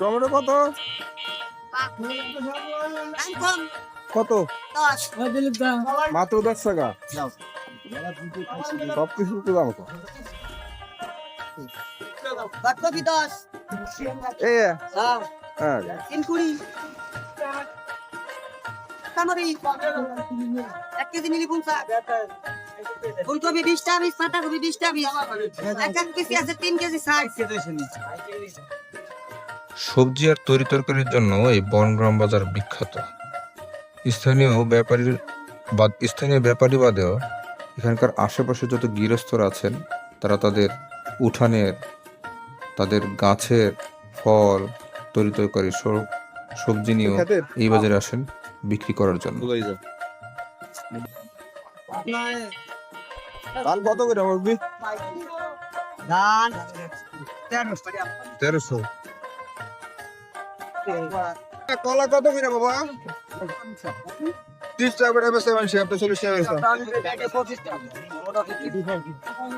Tomato কত কত মাত্র 10 টাকা সব কিছু তো দাম কত বাটকপি 10 এই হ্যাঁ হ্যাঁ 320 কামরি 1 কেজি নিলি 50 ফুলকপি 20 টা 20 পাতাকপি 20 টা 20 এক কেজি আছে 3 কেজি 60 সবজি আর তরি তরকারির জন্য এই বনগ্রাম বাজার বিখ্যাত। স্থানীয় ব্যাপারী বাদেও এখানকার আশেপাশে যত গৃহস্থরা আছেন তারা তাদের উঠানের তাদের গাছের ফল তরি তরকারি সবজি নিয়েও এই বাজারে আসেন বিক্রি করার জন্য। ধান কত করে মুরগি ধান 1300। কলা কত করে বাবা 30 টাকা করে বেচতে মানুষ আপনি 40 টাকা বেচতে